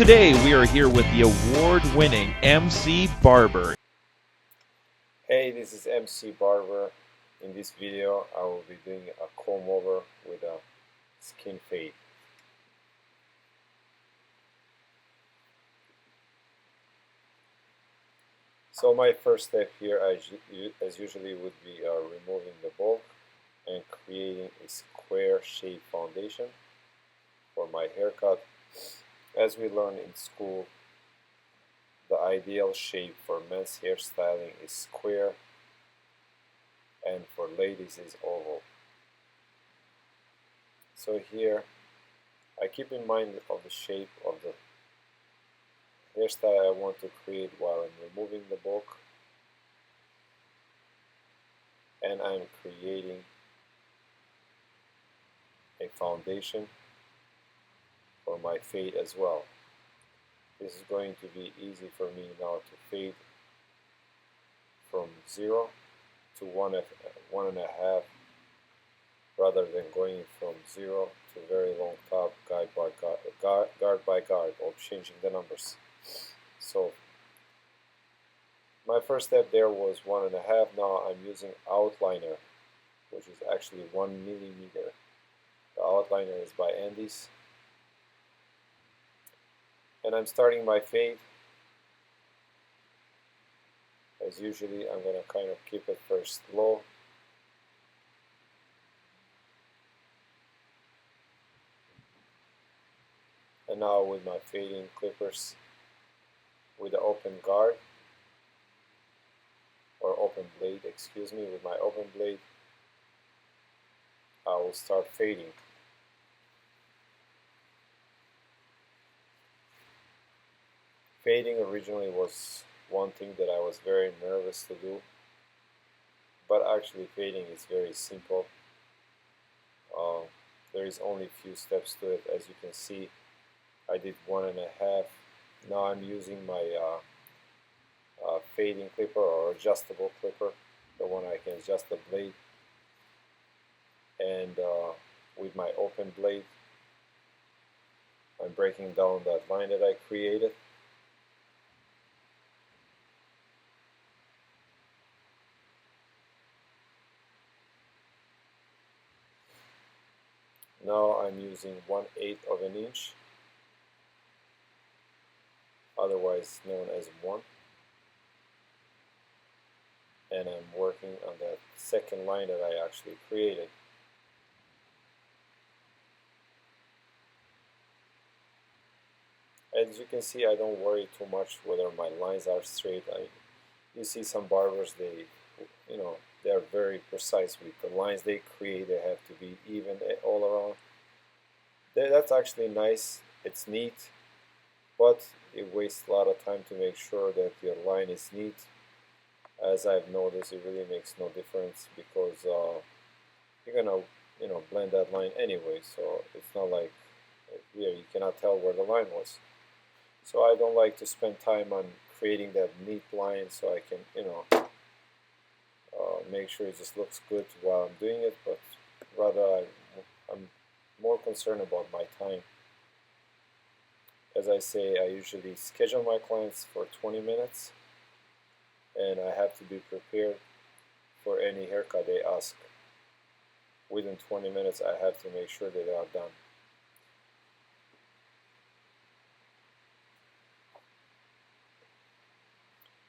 today we are here with the award-winning MC Barber. Hey, this is MC Barber. In this video, I will be doing a comb over with a skin fade. So my first step here, as usually, would be removing the bulk and creating a square shape foundation for my haircut. As we learned in school, the ideal shape for men's hairstyling is square, and for ladies is oval. So here, I keep in mind of the shape of the hairstyle I want to create while I'm removing the bulk, and I'm creating a foundation for my fade as well. This is going to be easy for me now to fade from 0 to 1.5 rather than going from 0 to very long top guard by guard or changing the numbers. So my first step there was 1.5. Now I'm using outliner, which is actually 1 millimeter. The outliner is by Andis. And I'm starting my fade. As usually, I'm going to kind of keep it first low. And now with my fading clippers, with the open guard, or open blade, excuse me, with my open blade, I will start fading. Fading originally was one thing that I was very nervous to do, but actually fading is very simple. There is only a few steps to it. As you can see, I did 1.5. Now I'm using my fading clipper or adjustable clipper, the one I can adjust the blade, and with my open blade, I'm breaking down that line that I created. Now I'm using 1/8 of an inch, otherwise known as 1, and I'm working on that second line that I actually created. As you can see, I don't worry too much whether my lines are straight. You see some barbers, they are very precise with the lines they create. They have to be even all around. That's actually nice. It's neat, but it wastes a lot of time to make sure that your line is neat. As I've noticed, it really makes no difference because you're gonna blend that line anyway. So it's not like here you cannot tell where the line was. So I don't like to spend time on creating that neat line so I can make sure it just looks good while I'm doing it, but rather I'm more concerned about my time. As I say, I usually schedule my clients for 20 minutes, and I have to be prepared for any haircut they ask. Within 20 minutes, I have to make sure that they are done.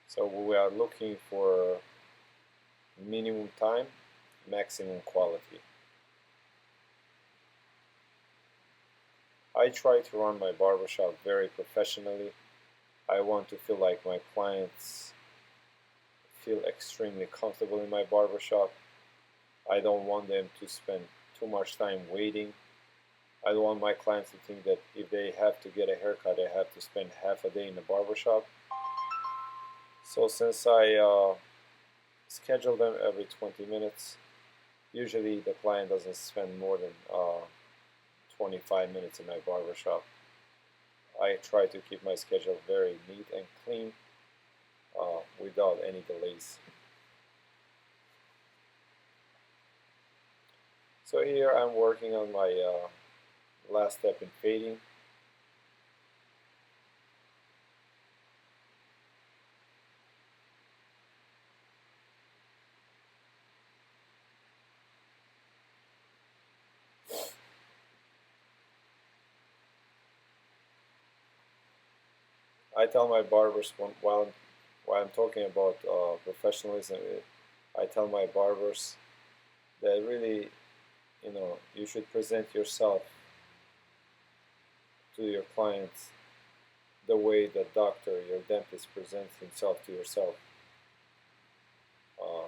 So we are looking for minimum time, maximum quality. I try to run my barbershop very professionally. I want to feel like my clients feel extremely comfortable in my barbershop. I don't want them to spend too much time waiting. I don't want my clients to think that if they have to get a haircut, they have to spend half a day in the barbershop. So since I schedule them every 20 minutes, usually the client doesn't spend more than 25 minutes in my barbershop. I try to keep my schedule very neat and clean without any delays. So here I'm working on my last step in fading. I tell my barbers while I'm talking about professionalism, I tell my barbers that really, you should present yourself to your clients the way the doctor, your dentist, presents himself to yourself. Uh,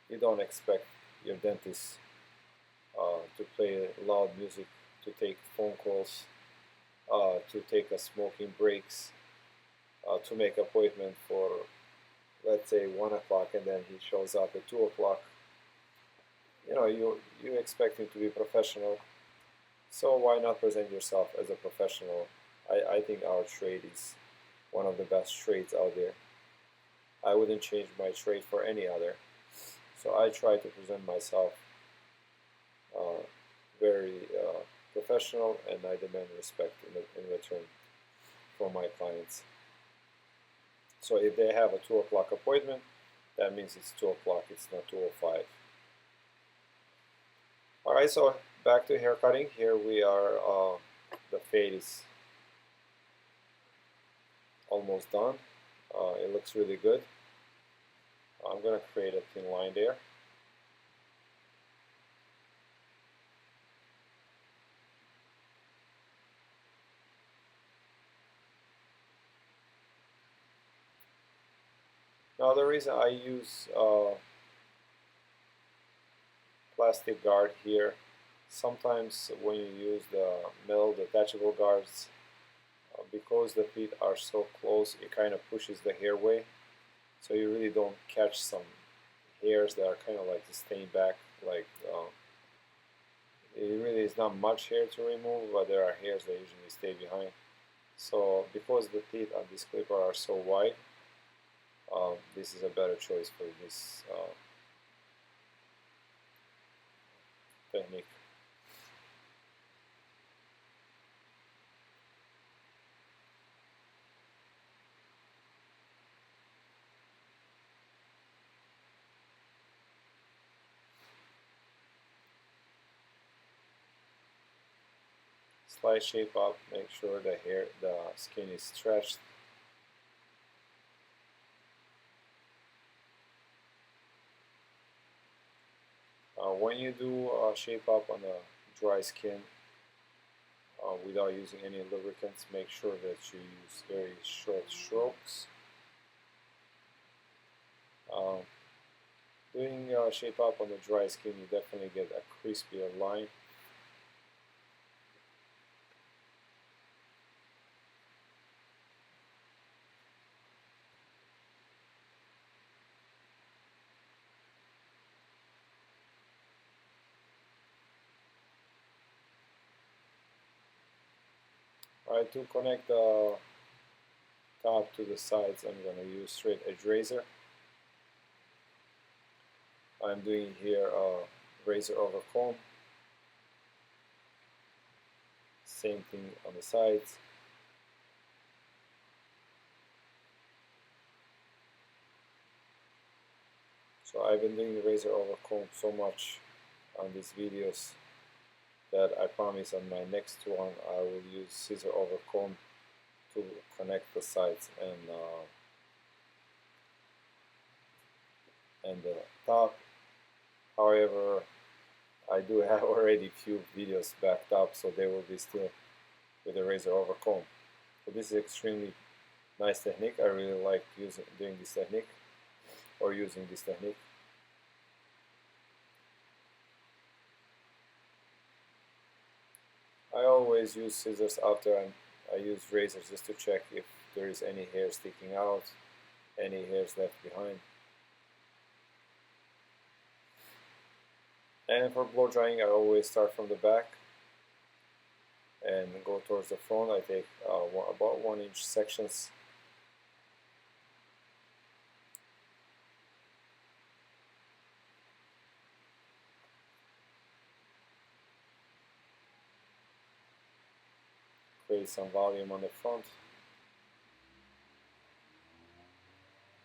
you don't expect your dentist to play loud music, to take phone calls, to take a smoking breaks, to make appointment for, let's say, 1 o'clock, and then he shows up at 2 o'clock. You expect him to be professional, so why not present yourself as a professional? I think our trade is one of the best trades out there. I wouldn't change my trade for any other. So I try to present myself very professional, and I demand respect in return from my clients. So if they have a 2 o'clock appointment, that means it's 2 o'clock, it's not 2:05. Alright, so back to hair cutting. Here we are, the fade is almost done. It looks really good. I'm going to create a thin line there. Now the reason I use plastic guard here, sometimes when you use the metal detachable guards, because the feet are so close, it kind of pushes the hair away, so you really don't catch some hairs that are kind of like staying back. Like it really is not much hair to remove, but there are hairs that usually stay behind. So because the teeth on this clipper are so wide, this is a better choice for this technique. Slight shape up, make sure the skin is stretched. When you do shape up on a dry skin without using any lubricants, make sure that you use very short strokes. Doing shape up on the dry skin, you definitely get a crispier line. Alright, to connect the top to the sides, I'm going to use straight edge razor. I'm doing here razor over comb. Same thing on the sides. So I've been doing razor over comb so much on these videos that I promise on my next one I will use scissor over comb to connect the sides and the top. However, I do have already few videos backed up, so they will be still with the razor over comb. So this is extremely nice technique. I really like doing this technique or using this technique. I always use scissors after I use razors just to check if there is any hair sticking out, any hairs left behind. And for blow drying, I always start from the back and go towards the front. I take about 1-inch sections. Create some volume on the front.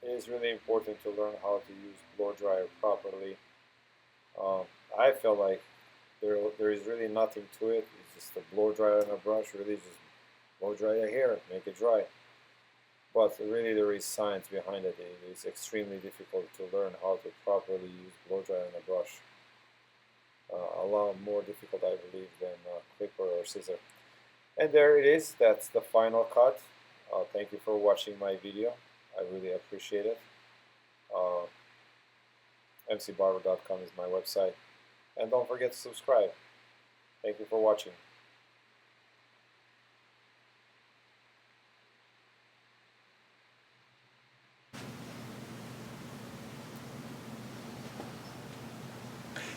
It is really important to learn how to use blow dryer properly. I feel like there is really nothing to it. It's just a blow dryer and a brush. Really just blow dry your hair, make it dry. but really there is science behind it. It is extremely difficult to learn how to properly use blow dryer and a brush. A lot more difficult, I believe, than clipper or scissor. And there it is. That's the final cut. Thank you for watching my video. I really appreciate it. mcbarber.com is my website. And don't forget to subscribe. Thank you for watching.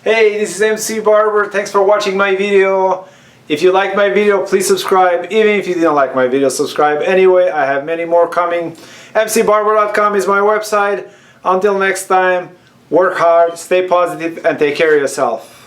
Hey, this is MC Barber. Thanks for watching my video. If you like my video, please subscribe. Even if you didn't like my video, subscribe anyway. I have many more coming. mcbarber.com is my website. Until next time, work hard, stay positive, and take care of yourself.